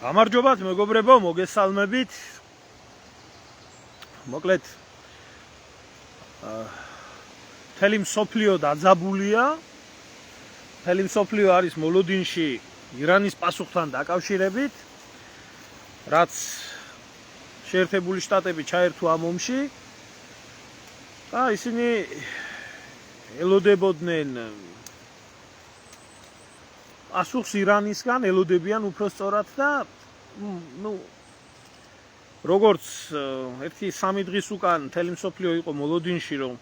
გამარჯობათ მეგობრებო, მოგესალმებით. მოკლედ მთელი მსოფლიო დაძაბულია. მთელი მსოფლიო არის მოლოდინში ირანის პასუხთან დაკავშირებით, რაც შეერთებული შტატები ჩაერთო ამ ომში და ისინი ელოდებოდნენ პასუხს ირანისგან, ელოდებიან უფრო სწორად და როგორც ერთი 3 დღის უკან მთელი მსოფლიო იყო მოლოდინში, რომ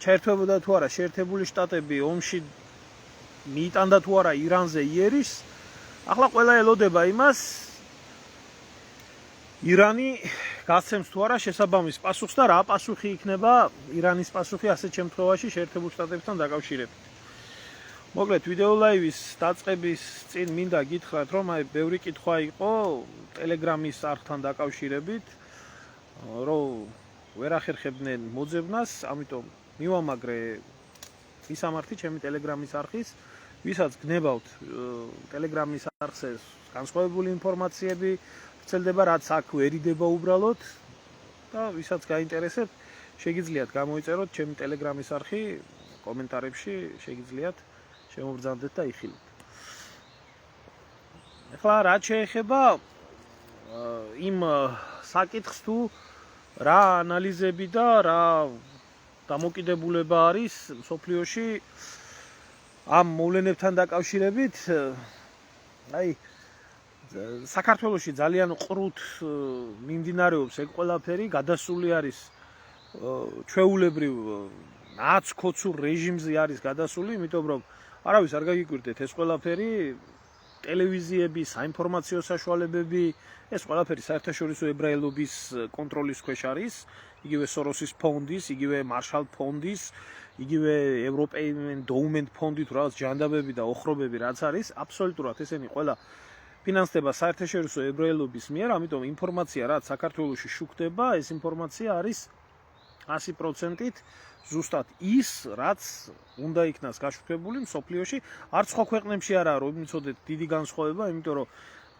ჩაერთვებოდა თუ არა შეერთებული შტატები ომში მიიტანდა თუ არა ირანზე იერიშს, ახლა ყველა ელოდება იმას, ირანი გასცემს თუ არა შესაბამის პასუხს და რა პასუხი იქნება ირანის პასუხი ასეთ შემთხვევაში შეერთებულ შტატებთან დაკავშირებით. მოკლედ ვიდეო ლაივის დაწყების წინ მინდა გითხრათ, რომ ბევრი კითხვა იყო ტელეგრამის არხთან დაკავშირებით, რომ ვერ ახერხებდნენ მოძებნას, ამიტომ მივამაგრე მისამართი ჩემი ტელეგრამის არხის, ვისაც გნებავთ ტელეგრამის არხზე განსხვავებული ინფორმაციები ვრცელდება, რაც აქ ვერ იდება უბრალოდ და ვისაც გაინტერესებთ, შეგიძლიათ გამოიწეროთ ჩემი ტელეგრამის არხი, კომენტარებში შეგიძლიათ შემობრძანდეთ და იხილეთ. ახლა რა შეეხება იმ საკითხს თუ რა ანალიზები და რა დამოკიდებულება არის მსოფლიოში ამ მოვლენებთან დაკავშირებით, საქართველოში ძალიან ყრუთ მიმდინარეობს ეგ ყველაფერი, გადასული არის ჩვეულებრივ ნაცქოცურ რეჟიმზე არის გადასული, იმიტომ რომ არავის არ გაგიკვირდეთ ეს ყველაფერი, ტელევიზიები, საინფორმაციო საშუალებები, ეს ყველაფერი საერთაშორისო ებრაელობის კონტროლის ქვეშ არის, იგივე სოროსის ფონდის, იგივე მარშალ ფონდის, იგივე ევროპეინ დოუმენტ ფონდით, რაღაც ჯანდაბები და ოხრობები რაც არის, აბსოლუტურად ესენი ყველა ფინანსდება საერთაშორისო ებრაელობის მიერ, ამიტომ ინფორმაცია რაც საქართველოში შუქდება, ეს ინფორმაცია არის 100%-ით ზუსტად ის, რაც უნდა იქნას გაშუქებული მსოფლიოში, არც სხვა ქვეყნებში არაა რომ მიცოდეთ დიდი განსხვავება, იმიტომ რომ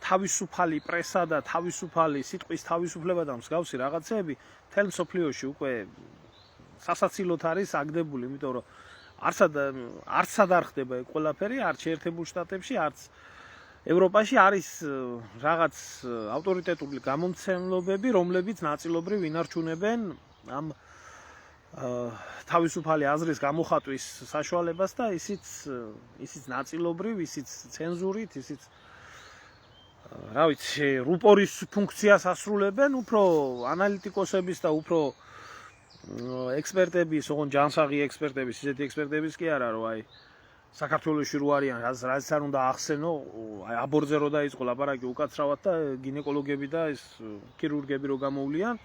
თავისუფალი პრესა და თავისუფალი სიტყვის თავისუფლება და მსგავსი რაღაცეები მთელ მსოფლიოში უკვე სასაცილოდ არის აგდებული, იმიტომ რომ არცად არ ხდება ეგ ყველაფერი, არც შეერთებულ შტატებში, არც ევროპაში არის რაღაც ავტორიტეტული გამომცემლობები, რომლებიც ნაწილობრივ ინარჩუნებენ ამ თავისუფალი აზრის გამოხატვის საშუალებას და ისიც ნაწილობრივ, ისიც ცენზურით, ისიც რა ვიცი, რუპორის ფუნქციას ასრულებენ, უფრო ანალიტიკოსების და უფრო ექსპერტების, ოღონდ ჯანსაღი ექსპერტების, ისეთი ექსპერტების კი არა, რომ საქართველოში რო არიან, რაც არ უნდა ახსენო, აბორტზე რო დაიწყო ლაპარაკი უკაცრავად და გინეკოლოგები და ეს ქირურგები რო გამოვლიან,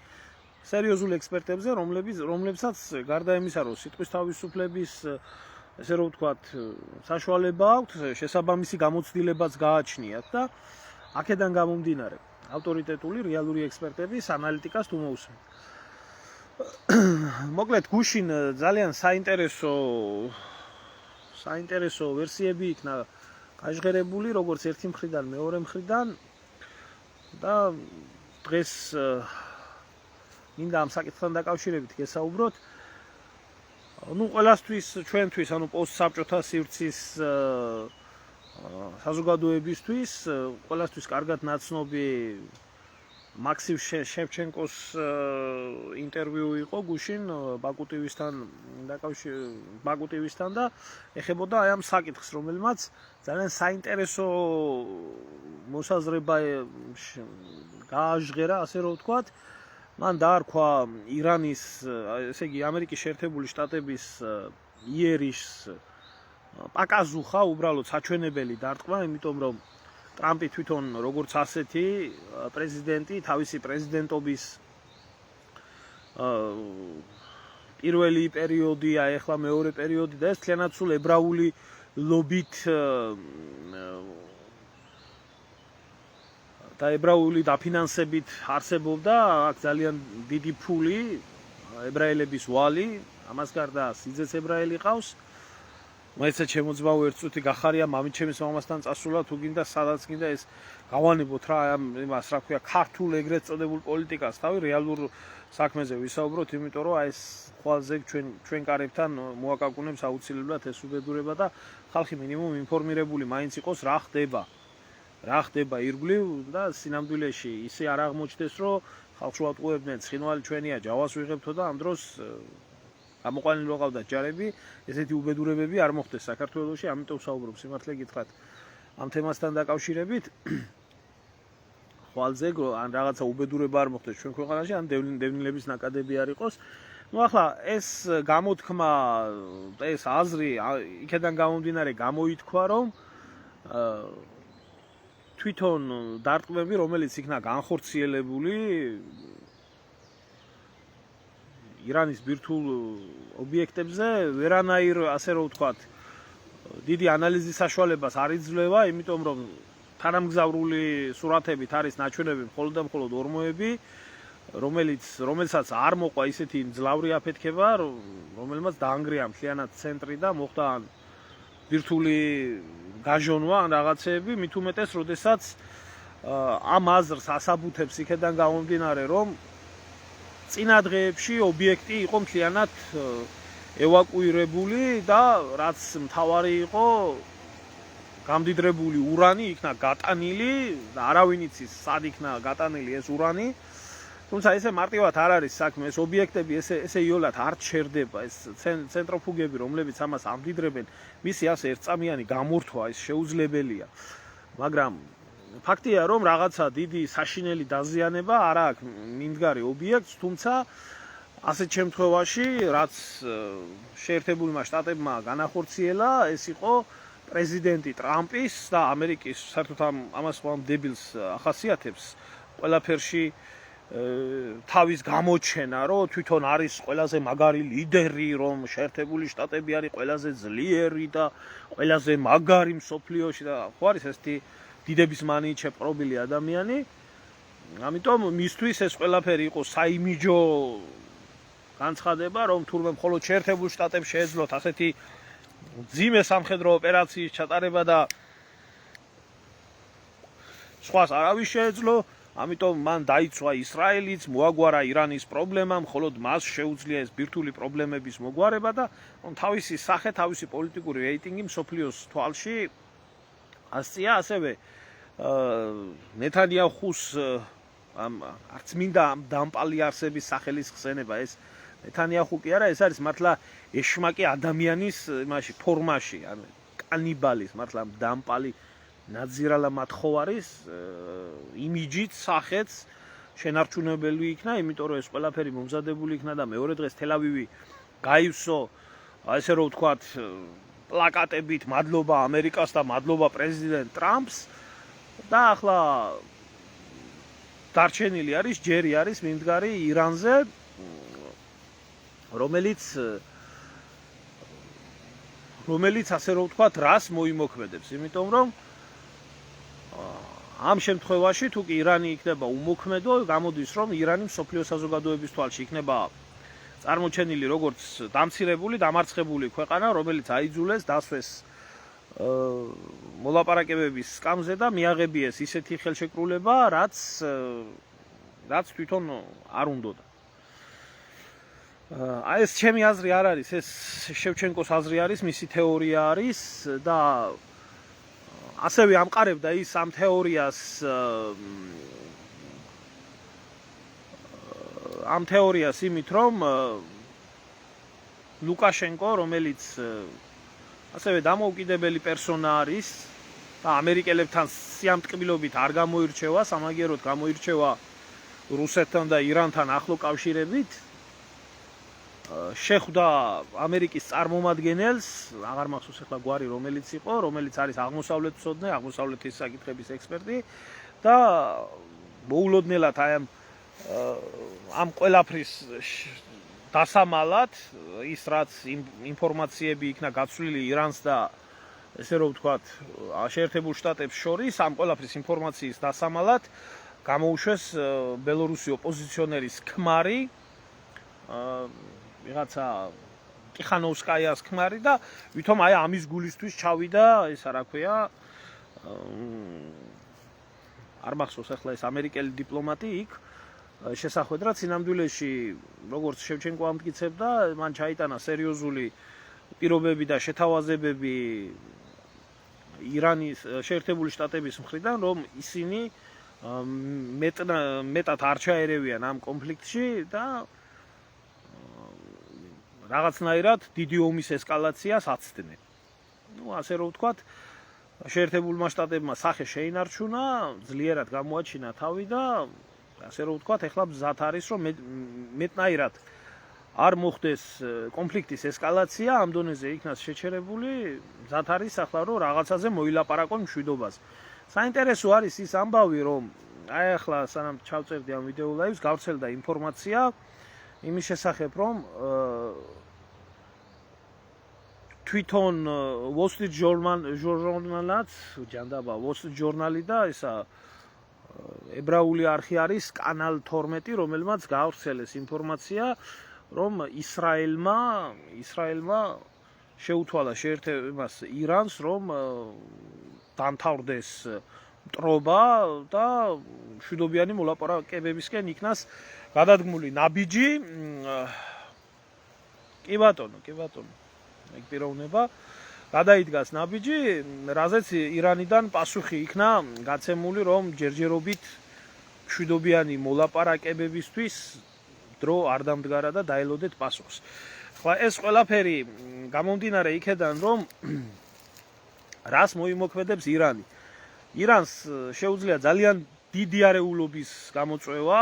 სერიოზულ ექსპერტებზე, რომლებსაც გარდა იმისა, რომ სიტყვის თავისუფლების, ესე რომ ვთქვათ, საშუალება აქვთ, შესაბამისი გამოცდილებაც გააჩნიათ და აქედან გამომდინარე, ავტორიტეტული რეალური ექსპერტების ანალიტიკას თუ მოусმენთ. მოკლედ, გუშინ ძალიან საინტერესო ვერსიები იქნა გაჟღერებული, როგორც ერთი მხრიდან, მეორე მხრიდან და დღეს მინდა ამ საკითხთან დაკავშირებით გესაუბროთ. ყველასთვის, ჩვენთვის, პოსტსაბჭოთა სივრცის საზოგადოებისთვის, ყველასთვის კარგად ნაცნობი მაქსიმ შევჩენკოს ინტერვიუ იყო გუშინ ბაკუ ტივისთან და ეხებოდა აი ამ საკითხს, რომელმაც ძალიან საინტერესო მოსაზრება გააჟღერა, ასე რომ ვთქვათ. მან დაარქვა ირანის, ესე იგი ამერიკის შეერთებული შტატების იერიშს პაკაზუხა, უბრალოდ საჩვენებელი დარტყმა, იმიტომ რომ ტრამპი თვითონ როგორც ასეთი პრეზიდენტი თავისი პრეზიდენტობის პირველი პერიოდია, ეხლა მეორე პერიოდი და ეს მთლიანად სულ ებრაული ლობით და ებრაული დაფინანსებით არსებობდა, აქ ძალიან დიდი ფული, ებრაელების ვალი, ამას გარდა სიძეც ებრაელი ყავს მაიცა შემოძბაო ერთ წუთი გახარია მამით ჩემის მამასთან წასულა თუ გინდა სადაც გინდა ეს გავანებოთ რა ამ იმას რა ქვია ქართულ ეგრეთ წოდებულ პოლიტიკას თავი რეალურ საქმეზე ვისაუბროთ იმიტომ რომ აი ეს ხვალზე ჩვენ კარებთან მოაკაკუნებს აუცილებლად ეს უბედურება და ხალხი მინიმუმ ინფორმირებული მაინც იყოს რა ხდება ირგვლივ და სინამდვილეში ისე არ აღმოჩნდეს რომ ხალხს უატყუებდნენ ცხინვალი ჩვენია ჯავას ვიღებთო და ამ დროს გამოყვანილი ვიყავდა ჯარები, ესეთი უბედურებები არ მოხდეს საქართველოში, ამიტომ ვსაუბრობ სიმართლე გითხრათ ამ თემასთან დაკავშირებით. ხვალზე ან რაღაცა უბედურება არ მოხდეს ჩვენ ქვეყანაში, ან დევნილების ნაკადები არ იყოს. ნუ ახლა ეს გამოთქმა, ეს აზრი იქიდან გამომდინარე გამოითქვა, რომ თვითონ დარტყმები, რომელიც იქნა განხორციელებული ირანის ბირთვულ ობიექტებზე ვერანაირ ასე რომ ვთქვათ დიდი ანალიზის საშუალებას არ იძლევა, იმიტომ რომ თანამგზავრული სურათებით არის ნაჩვენები მხოლოდ და მხოლოდ ორმოები, რომელსაც არ მოყვა ისეთი მძლავრი აფეთქება, რომელმაც დაანგრია მთლიანად ცენტრი და მოხდა ბირთვული გაჟონვა ან რაღაცეები, მით უმეტეს, როდესაც ამ აზრს ასაბუთებს იქიდან გამომდინარე, რომ წინა დღეებში ობიექტი იყო მთლიანად ევაკუირებული და რაც მთავარი იყო გამდიდრებული ურანი იქნა გატანილი და არავინ იცის სად იქნა გატანილი ეს ურანი. თუმცა ესე მარტივად არ არის საქმე, ეს ობიექტები ესე იოლად არ ჩერდება, ეს ცენტროფუგები, რომლებიც ამას ამდიდრებენ, მისი ასე ერთწამიანი გამორთვა ის შეუძლებელია. მაგრამ ფაქტია, რომ რაღაცა დიდი საშინელი დაზიანება არ აქვს მიმდგარი ობიექტს, თუმცა ასეთ შემთხვევაში, რაც შეერთებულმა შტატებმა განახორციელა, ეს იყო პრეზიდენტი ტრამპის და ამერიკის საერთოდ ამას ხომ დებილს ახასიათებს ყველაფერში თავის გამოჩენა, რომ თვითონ არის ყველაზე მაგარი ლიდერი, რომ შეერთებული შტატები არის ყველაზე ძლიერი და ყველაზე მაგარი მსოფლიოში და ხო არის ესეთი დიდების მანიით შეპყრობილი ადამიანი. ამიტომ მისთვის ეს ყველაფერი იყო საიმიჯო განცხადება, რომ თურმე მხოლოდ შეერთებულ შტატებს შეეძლოთ ასეთი ძიმე სამხედრო ოპერაციის ჩატარება და სხვას არავის შეეძლო. ამიტომ მან დაიცვა ისრაელიც, მოაგვარა ირანის პრობლემა, მხოლოდ მას შეუძლია ეს ბირთვული პრობლემების მოგვარება და თავისი სახე, თავისი პოლიტიკური რეიტინგი მსოფლიოს თვალში ასწია. ასევე ნეთანიაჰუს არც მინდა დამპალი არსების სახელის ხსენება, ეს ნეთანიაჰუ კი არა, ეს არის მართლა ეშმაკი ადამიანის იმაში ფორმაში, ან კანიბალის, მართლა დამპალი ნაძირალა მათხოვარის იმიჯით, სახეც შენარჩუნებელი იქნა, იმიტომ რომ ეს ყველაფერი მომზადებული იქნა და მეორე დღეს თელ-ავივი გაივსო, ასე რომ ვთქვათ, პლაკატებით მადლობა ამერიკას და მადლობა პრეზიდენტ ტრამპს და ახლა დარჩენილი არის, ჯერი არის მიმდგარი ირანზე, რომელიც ასე რომ ვთქვათ, რას მოიმოქმედებს, იმიტომ რომ ამ შემთხვევაში თუ კი ირანი იქნება უმოქმედო, გამოდის რომ ირანი მსოფლიო საზოგადოების თვალში იქნება წარმოჩენილი როგორც დამცირებული, დამარცხებული ქვეყანა, რომელიც აიძულეს დასვეს მოლაპარაკებების სკამზე და მიაღებიეს ისეთი ხელშეკრულება, რაც თვითონ არ უნდოდა. აი ეს ჩემი აზრი არ არის, ეს შევჩენკოს აზრი არის, მისი თეორია არის და ასევე ამყარებდა ის ამ თეორიას იმით, რომ ლუკაშენკო, რომელიც ასევე დამოუკიდებელი პერსონა არის და ამერიკელებთან სიამტკბილობით არ გამოირჩევა, სამაგიეროდ გამოირჩევა რუსეთთან და ირანთან ახლო კავშირებით, შეხვდა ამერიკის წარმომადგენელს, აღარ მახსოვს ახლა გვარი რომელიც იყო, რომელიც არის აღმოსავლეთმცოდნე, აღმოსავლეთის საკითხების ექსპერტი და მოულოდნელად აი ამ ყველაფრის დასამალად ის რაც ინფორმაციები იქნა გაცვლილი ირანს და ესე რომ ვთქვათ, შეერთებულ შტატებს შორის ამ ყველაფრის ინფორმაციის დასამალად გამოუშვეს ბელორუსი ოპოზიციონერის ქმარი ვიღაცა ტიხანოვსკაიას ქმარი და ვითომ აი ამის გულისთვის ჩავიდა ესა რა ქვია არ მახსოვს ახლა ეს ამერიკელი დიპლომატი იქ შესახვედრად სინამდვილეში როგორც შევჩენკო ამტკიცებდა მან ჩაიტანა სერიოზული პირობები და შეთავაზებები ირანის შეერთებული შტატების მხრიდან რომ ისინი მეტად არ ჩაერევიან ამ კონფლიქტში და რაღაცნაირად დიდი ომის ესკალაციას აცდნენ. Ну, ასე რომ ვთქვათ, შეერთებულმა შტატებმა სახე შეინარჩუნა, ძლიერად გამოაჩინა თავი და ასე რომ ვთქვათ, ეხლა მზად არის რომ მეტნაირად არ მოხდეს კონფლიქტის ესკალაცია, ამ დონეზე იქნას შეჩერებული, მზად არის ახლა რომ რაღაცაზე მოილაპარაკონ მშვიდობაზე. საინტერესო არის ის ამბავი, რომ აი ახლა სანამ ჩავწერდი ამ ვიდეო ლაივს, გავრცელდა ინფორმაცია იმის შესახებ, რომ თვითონ Wall Street Journal-აც, ჯანდაბა Wall Street Journal-ი და ისა ებრაული არხი არის კანალ 12, რომელმაც გავრცელეს ინფორმაცია, რომ ისრაელმა შეუთვალა შეერთებას ირანს, რომ დამთავრდეს მტრობა და მშვიდობიანი მოლაპარაკებებისკენ იქნას გადადგმული ნაბიჯი. კი ბატონო. ეგ პიროვნება გადაიდგას ნაბიჯი, რაზეც ირანიდან პასუხი იქნა გაცემული, რომ ჯერჯერობით მშვიდობიანი მოლაპარაკებებისთვის დრო არ დამდგარა და დაელოდეთ პასუხს. ხლა ეს ყველაფერი გამომდინარე იქედან, რომ რას მოიმოქმედებს ირანი. ირანს შეუძლია ძალიან დიდი არეულობის გამოწვევა,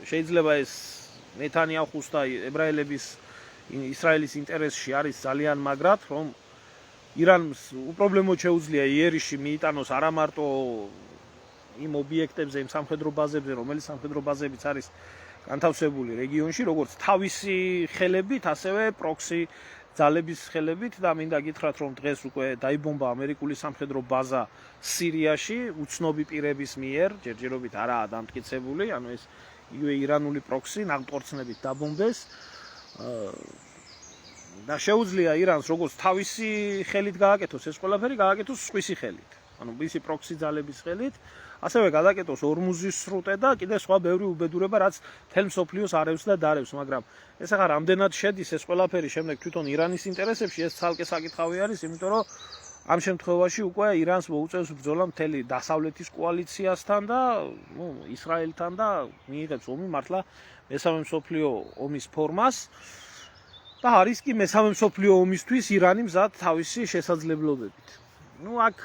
შეიძლება ეს ნეთანიაჰუს და ებრაელების ისრაელის ინტერესში არის ძალიან მაგრად, რომ ირანს უპრობლემოდ შეუძლია იერიში მიიტანოს არა მარტო იმ ობიექტებზე, იმ სამხედრო ბაზებზე, რომელიც სამხედრო ბაზებიც არის განთავსებული რეგიონში, როგორც თავისი ხელებით, ასევე პროქსი ძალების ხელებით და მინდა გითხრათ, რომ დღეს უკვე დაიბომბა ამერიკული სამხედრო ბაზა სირიაში უცნობი პირების მიერ, ჯერჯერობით არაა დამტკიცებული, ანუ ეს იგივე ირანული პროქსი ნავტორცნებით დაბომბეს. და შეუძლია ირანს როგორც თავისი ხელით გააკეთოს ეს ყველაფერი, გააკეთოს სხვისი ხელით. ანუ მისი პროქსი ძალების ხელით, ასევე გადაკეთოს ორმუზის სრუტე და კიდე სხვა ბევრი უბედურება, რაც მთელ მსოფლიოს არევს და დარევს, მაგრამ ეს ახლა რამდენად შედის ეს ყველაფერი შემდეგ თვითონ ირანის ინტერესებში, ეს ცალკე საკითხავი არის, იმიტომ რომ ამ შემთხვევაში უკვე ირანს მოუწევს ბრძოლა მთელი დასავლეთის კოალიციასთან და ისრაელთან და მიიღებს ომი მართლა მესამე მსოფლიო ომის ფორმას. და არის კი მესამე მსოფლიო ომისთვის ირანი მზად თავისი შესაძლებლობებით. აქ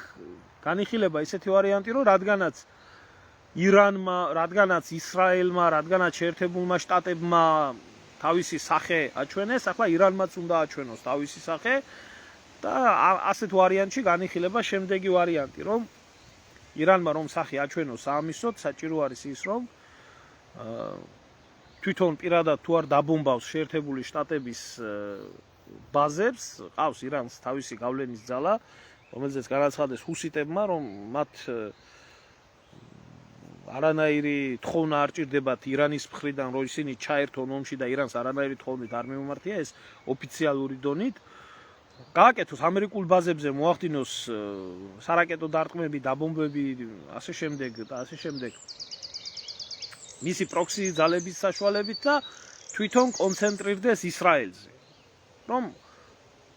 განიხილება ისეთი ვარიანტი, რომ რადგანაც ირანმა, რადგანაც ისრაელმა, რადგანაც შეერთებულმა შტატებმა თავისი სახე აჩვენეს, ახლა ირანმაც უნდა აჩვენოს თავისი სახე და ასეთ ვარიანტში განიხილება შემდეგი ვარიანტი, რომ ირანმა რომ სახე აჩვენოს საამისოდ, საჭირო არის ის, რომ თვითონ პირადად თუ არ დაბომბავს შეერთებული შტატების ბაზებს, ყავს ირანს თავისი გავლენის ძალა, რომელზეც განაცხადეს ჰუსიტებმა, რომ მათ არანაირი თხოვნა არ ჭირდებათ ირანის მხრიდან, რომ ისინი ჩაერთონ ომში და ირანს არანაირი თხოვნით არ მიმართია, ეს ოფიციალური დონით. გააკეთოს ამერიკულ ბაზებზე, მოახდინოს სარაკეტო დარტყმები, დაბომბები, ასე შემდეგ და ასე შემდეგ. მისი პროქსი ძალების საშუალებით და თვითონ კონცენტრირდეს ისრაელზე. რომ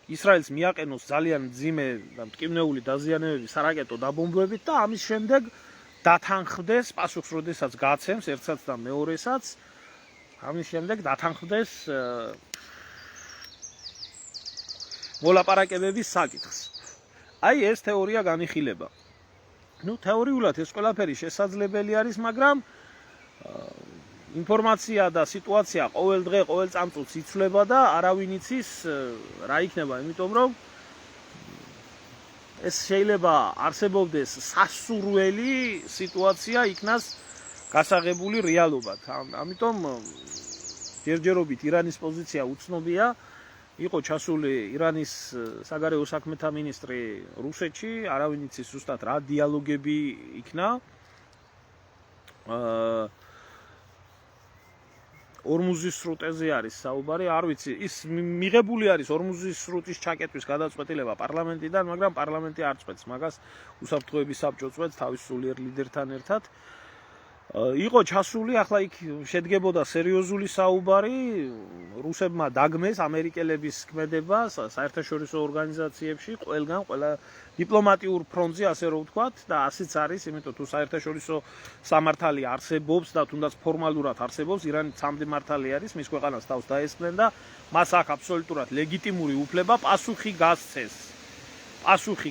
ისრაელს მიაყენოს ძალიან მძიმე და მტკივნეული დაზიანებები სარაკეტო დაბომბებით და ამის შემდეგ დათანხმდეს პასუხს, როდესაც გაცემს ერთსაც და მეორესაც, ამის შემდეგ დათანხმდეს მოლაპარაკებების საკითხს. აი ეს თეორია განიხილება. თეორიულად ეს ყველაფერი შესაძლებელი არის, მაგრამ ინფორმაცია და სიტუაცია ყოველ დღე, ყოველ წამწუთს იცვლება და არავინ იცის რა იქნება, იმიტომ რომ ეს შეიძლება არსებობდეს სასურველი სიტუაცია იქნას გასაღებული რეალობად. ამიტომ ჯერჯერობით ირანის პოზიცია უცნობია. იყო ჩასული ირანის საგარეო საქმეთა მინისტრი რუსეთში, არავინ იცის ზუსტად რა დიალოგები იქნა. ორმუზის სრუტეზე არის საუბარი, არ ვიცი, ის მიღებული არის ორმუზის სრუტის ჩაკეტვის გადაწყვეტილება პარლამენტიდან, მაგრამ პარლამენტი არ წყვეტს მაგას, უსაფრთხოების საბჭო წყვეტს თავის სულიერ ლიდერთან ერთად. იყო ჩასული, ახლა იქ შედგებოდა სერიოზული საუბარი, რუსებმა დაგმეს ამერიკელების ქმედება საერთაშორისო ორგანიზაციებში, ყველა დიპლომატიურ ფრონტზე, ასე რომ ვთქვათ, და ასეც არის, იმიტომ თუ საერთაშორისო სამართალი არსებობს და თუნდაც ფორმალურად არსებობს, ირანი სამდიმართალი არის, მის ქვეყანას თავს დაესხნენ და მას აქვს აბსოლუტურად ლეგიტიმური უფლება პასუხი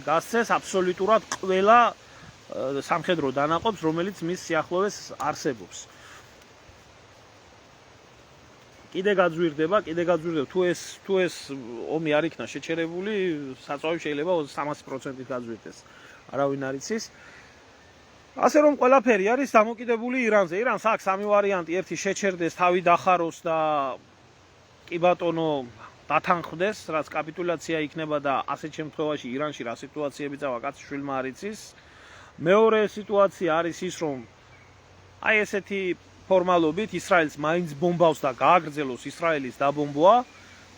გასცეს აბსოლუტურად ყველა სამხედრო დანაყოფს, რომელიც მის სიახლოვეს არსებობს. კიდე გაძვირდება, თუ ეს ომი არ იქნა შეჩერებული, საწვავი შეიძლება 300%-ით გაძვირდეს. არავინ არ იცის. ასე რომ ყველაფერი არის დამოკიდებული ირანზე. ირანს აქვს სამი ვარიანტი, ერთი შეჩერდეს, თავი დახაროს და კი ბატონო დათანხმდეს, რაც კაპიტულაცია იქნება და ასეთ შემთხვევაში ირანში რა სიტუაციები წავა, კაცი შვილმა არ იცის. მეორე სიტუაცია არის ის, რომ აი ესეთი ფორმალობით ისრაელს მაინც ბომბავს და გააგრძელოს ისრაელის დაბომბვა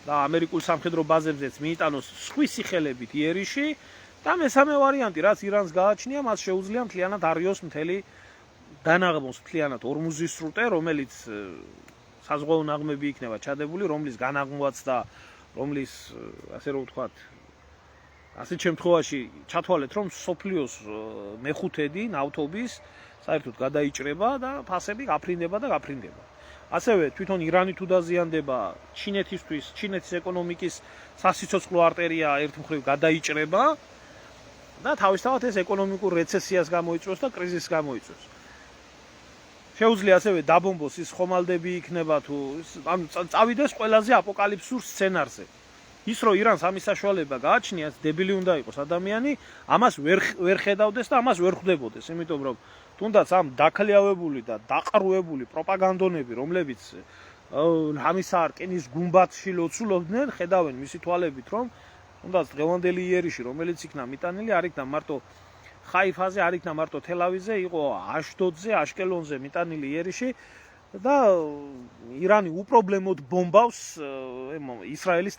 და ამერიკულ სამხედრო ბაზებზეც მიიტანოს სხვისი ხელებით იერიში და მესამე ვარიანტი, რაც ირანს გააჩნია, მას შეუძლია მთლიანად არიოს მთელი დანაღმოს, მთლიანად ორმუზის სრუტე, რომელიც საზღვაო ნაღმები იქნება ჩადებული, რომლის განაღმვაც და რომლის, ასე რომ ვთქვათ, ასეთ შემთხვევაში ჩათვალეთ, რომ სოფლიოს მეხუთედი ნავთობის საერთოდ გადაიჭრება და ფასები გაფრინდება. ასევე თვითონ ირანი თუ დაზიანდება, ჩინეთის ეკონომიკის სასიცოცხლო არტერია ერთ მხრივ გადაიჭრება და თავისთავად ეს ეკონომიკურ რეცესიას გამოიწვევს და კრიზისს გამოიწვევს. შეუძლია ასევე დაბომბოს ის ხომალდები იქნება თუ წავიდეს ყველაზე აპოკალიფსურ სცენარზე. ის რომ ირანს ამის საშუალება გააჩნია, დებილი უნდა იყოს ადამიანი, ამას ვერ ხედავდეს და ამას ვერ ხვდებოდეს, იმიტომ რომ თუნდაც ამ დაქლიავებული და დაყრუებული პროპაგანდონები, რომლებიც ამისა რკინის გუმბათში ლოცულობდნენ, ხედავენ მისი თვალებით, რომ თუნდაც დღევანდელი იერიში, რომელიც იქნა მიტანილი, არ იქნა მარტო ხაიფაზე, არ იქნა მარტო თელ-ავივზე, იყო აშდოდზე, აშკელონზე მიტანილი იერიში და ირანი უპრობლემოდ ბომბავს ისრაელის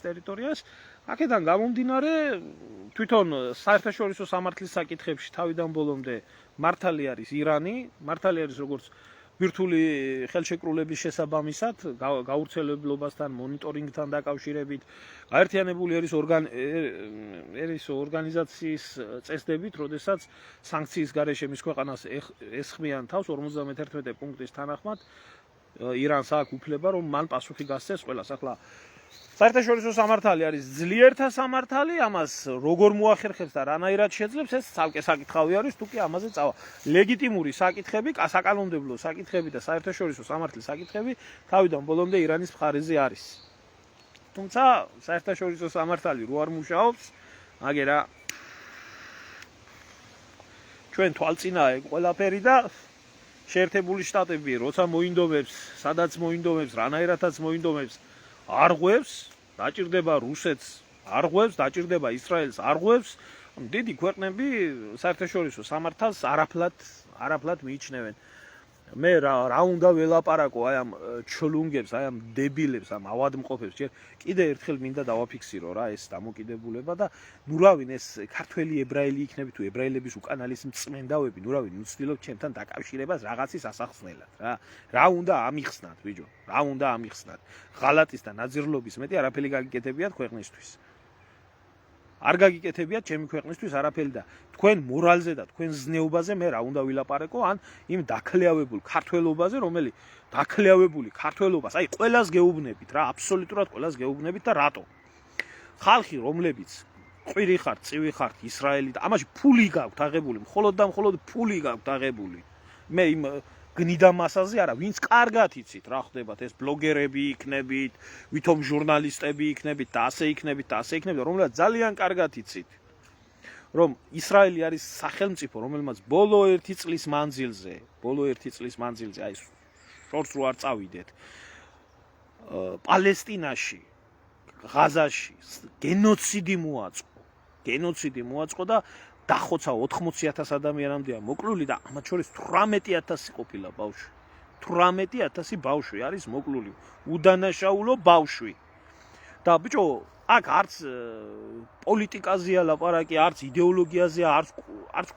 ტერიტორიას. აქედან გამომდინარე, თვითონ საერთაშორისო სამართლის საკითხებში თავიდან ბოლომდე მართალი არის ირანი, მართალი არის როგორც ბირთვული ხელშეკრულების შესაბამისად, გაურცელებლობასთან, მონიტორინგთან დაკავშირებით, გაერთიანებული ერის ორგანიზაციის წესდებით, როდესაც სანქციის გარეშე მის ქვეყანას ესხმიან თავს 51 პუნქტის თანახმად, ირანს აქვს უფლება, რომ მან პასუხი გასცეს ყველას. ახლა საერთაშორისო სამართალი არის ძლიერთა სამართალი, ამას როგორ მოახერხებს და რანაირად შეძლებს, ეს ცალკე საკითხავი არის, თუ კი ამაზე წავა. ლეგიტიმური საკითხები, საკანონმდებლო საკითხები და საერთაშორისო სამართლის საკითხები თავიდან ბოლომდე ირანის მხარეზე არის. თუმცა საერთაშორისო სამართალი რო არ მუშაობს, აგერა ჩვენ თვალწინაა ყველაფერი და შეერთებული შტატები, როცა მოინდომებს, სადაც მოინდომებს, რანაირადაც მოინდომებს, არღვევს, დაჭირდება რუსეთს, არღვევს, დაჭირდება ისრაელს, არღვევს, დიდი ქვეყნები საერთაშორისო სამართალს არაფლად მიიჩნევენ. მე რა უნდა ველაპარაკო აი ამ ჩლუნგებს, აი ამ დებილებს, ამ ავადმყოფებს, კიდე ერთხელ მინდა დავაფიქსირო რა ეს დამოკიდებულება და ნურავინ ეს ქართველი ებრაელი იქნები თუ ებრაელების უკანალის მწმენდავები, ნურავინ ვცდილობ ჩემთან დაკავშირებას რაღაცის ასახსნელად რა. რა უნდა ამიხსნათ, ბიჭო, რა უნდა ამიხსნათ. ღალატის და ნაძირლობის მეტი არაფერი გაგიკეთებიათ ქვეყნისთვის. არ გაგიკეთებიათ ჩემი ქვეყნისთვის არაფერი და თქვენ მორალზე და თქვენ ზნეობაზე მე რა უნდა ვილაპარაკო, ან იმ დაქლიავებულ ქართველობაზე, რომელიც დაქლიავებული ქართველობას, აი ყველას გეუბნებით რა, აბსოლუტურად ყველას გეუბნებით და რატო? ხალხი, რომლებიც ყვირი ხართ, წივი ხართ, ისრაელი და ამაში ფული გაქვთ აღებული, მხოლოდ და მხოლოდ ფული გაქვთ აღებული. მე იმ გნიდა მასაზე არა, ვინც კარგად იცით რა ხდებათ, ეს ბლოგერები იქნებით, ვითომ ჟურნალისტები იქნებით და ასე იქნებით, რომელსაც ძალიან კარგად იცით, რომ ისრაელი არის სახელმწიფო, რომელმაც ბოლო 1 წლის მანძილზე, აი შორს რო არ წავიდეთ, პალესტინაში, ღაზაში გენოციდი მოაწყო და დახოცა 80,000 ადამიანამდეა მოკლული და ამათ შორის 18,000 ყოფილა ბავშვი. 18,000 ბავშვი არის მოკლული, უდანაშაულო ბავშვი. და ბიჭო, აქ არც პოლიტიკაზეა ლაპარაკი, არც იდეოლოგიაზეა, არც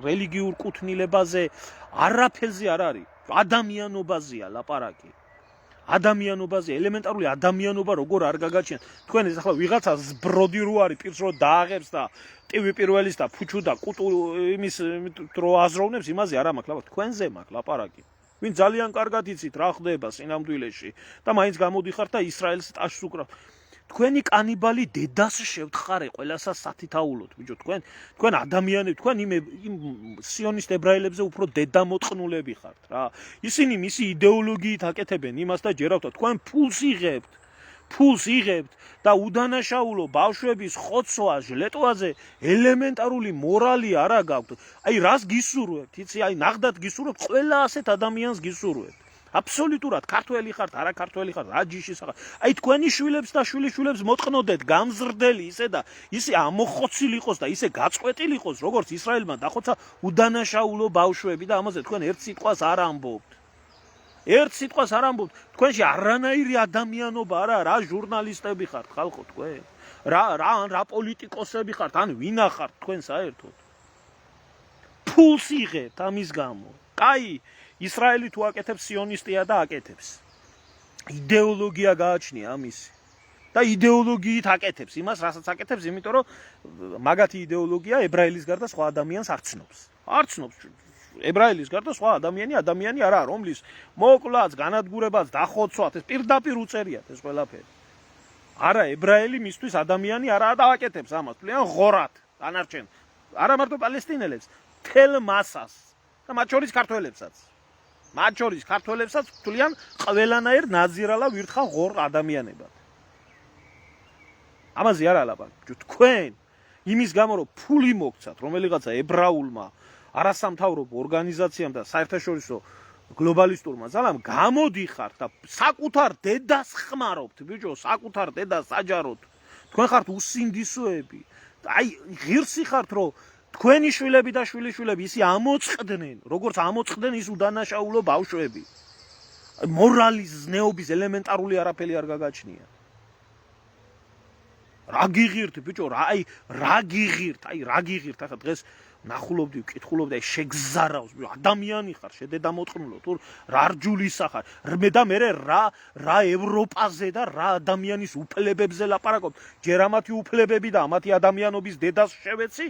რელიგიურ კუთვნილებაზე, არაფერზე არ არის. ადამიანობაზეა ლაპარაკი. ადამიანობაზე, ელემენტარული ადამიანობა როგორ არ გაგაჩნიათ. თქვენ ეს ახლა ვიღაცა ზბროდი რო არის, პირს რო დააღებს და ტივი პირველის და ფუჩუ და კუტუ იმის რო აზროვნებს, იმაზე არ მაქვს ლაპარაკი. თქვენზე მაქვს ლაპარაკი. ვინ ძალიან კარგად იცით რა ხდება სინამდვილეში და მაინც გამოდიხართ და ისრაელს ტაშს უკრავთ. თქვენი კანიბალი დედას შევთხარე ყველასა სათითაულოდ, ბიჭო, თქვენ ადამიანები, თქვენ იმ სიონისტ ებრაელებზე უფრო დედამოწყნულები ხართ რა. ისინი მისი იდეოლოგიით აკეთებენ იმას და ჯერავთ, თქვენ ფულს იღებთ და უდანაშაულო ბავშვების ხოცვა, ჟლეტვაზე ელემენტარული მორალი არა გაქვთ. აი რას გისურვებთ? იცი, აი ნახდათ გისურვებთ, ყველა ასეთ ადამიანს გისურვებთ. აბსოლუტურად ქართველი ხართ, არა ქართველი ხართ, რა ჯიშის ხართ. აი თქვენი შვილებს და შვილიშვილებს მოწყნოდეთ გამზრდელი ისე და ისე ამოხოცილი იყოს და ისე გაწყვეტილი იყოს, როგორც ისრაელმა დახოცა უდანაშაულო ბავშვები და ამაზე თქვენ ერთ სიტყვას არ ამბობთ. თქვენში არანაირი ადამიანობა არა, რა ჟურნალისტები ხართ ხალხო თქვენ? რა პოლიტიკოსები ხართ, ან ვინა ხართ თქვენ საერთოდ? ფულს იღებთ ამის გამო. კაი ისრაელი თუ აკეთებს სიონისტია და აკეთებს. იდეოლოგია გააჩნია ამისი. და იდეოლოგიით აკეთებს იმას, რასაც აკეთებს, იმიტომ რომ მაგათი იდეოლოგია ებრაელის გარდა სხვა ადამიანს არ ცნობს. არ ცნობს. ებრაელის გარდა სხვა ადამიანი არა, რომლის მოკლაც, განადგურებაც, დახოცვათ, ეს პირდაპირ უწერიათ ეს ყველაფერი. არა, ებრაელი მისთვის ადამიანი არაა და აკეთებს ამას. თვლიან ღორად, დანარჩენ. არა მარტო პალესტინელებს, თელ მასას და მათ შორის ქართველებსაც თვლიან ყველანაირ ნაზირალა ვირთხა ღორ ადამიანებად. ამაზე არა ლაპარაკი. თქვენ იმის გამო რომ ფული მოგცათ, რომელიღაცა ებრაულმა არასამთავრობო ორგანიზაციამ და საერთაშორისო გლობალისტურმა ძალამ გამოდიხართ და საკუთარ დედას ხმარობთ, ბიჭო, საკუთარ დედას აჯაროთ. თქვენ ხართ უსინდისოები. აი ღირსი ხართ რომ თქვენი შვილები და შვილიშვილები ისე ამოწყდნენ, როგორც ამოწყდნენ ის უდანაშაულო ბავშვები. მორალის, ზნეობის ელემენტარული არაფერი არ გაგაჩნია. რა გიღირთ, ბიჭო, რა გიღირთ, ახლა დღეს ნახულობდი, ვკითხულობდი, შეგზარავს, ადამიანი ხარ, შედედამოწყნულო, თუ რა რჯულისა ხარ, მე რა ევროპაზე და რა ადამიანის უფლებებზე ლაპარაკობ, ჯერ ამათი უფლებები და ამათი ადამიანობის დედას შევეცი,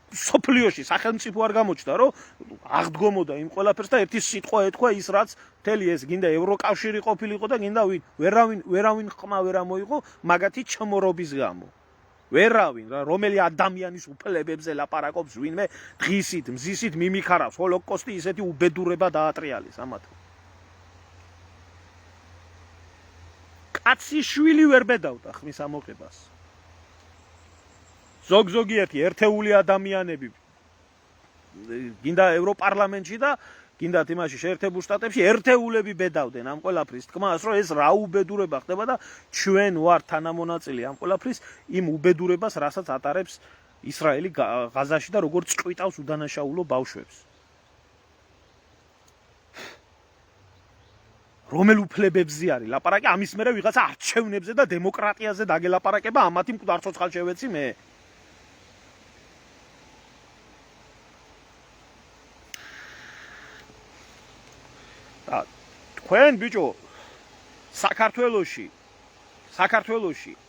სოფლიოში სახელმწიფო არ გამოჩნდა, რომ აღდგომოდა იმ ყველაფერს და ერთი სიტყვა ეთქვა ის, რაც მთელი ეს გინდა ევროკავშირი ყოფილიყო და გინდა ვერავინ ხმა ვერ ამოიღო მაგათი ჩმორობის გამო. ვერავინ რა, რომელი ადამიანის უფლებებზე ლაპარაკობს ვინმე დღისით, მზისით მიმიქარავს, ჰოლოკოსტი ისეთი უბედურება დაატრიალის ამათ. კაცი შვილი ვერ ბედავდა ხმის ამოღებას. ზოგიერთი ერთეული ადამიანები გინდა ევროპარლამენტში და გინდა იმაში შეერთებულ შტატებში ერთეულები ბედავდნენ ამ ყველაფრის თქმას, რომ ეს რა უბედურება ხდება და ჩვენ ვართ თანამონაწილე ამ ყველაფრის იმ უბედურებას, რასაც ატარებს ისრაელი ღაზაში და როგორც წყვიტავს უდანაშაულო ბავშვებს. რომელ უფლებებზე არის ლაპარაკი, ამის მერე ვიღაცა არჩევნებზე და დემოკრატიაზე დაგელაპარაკება, ამათი მკვდარ ცოცხალ შევეცი მე. თქვენ ბიჭო საქართველოში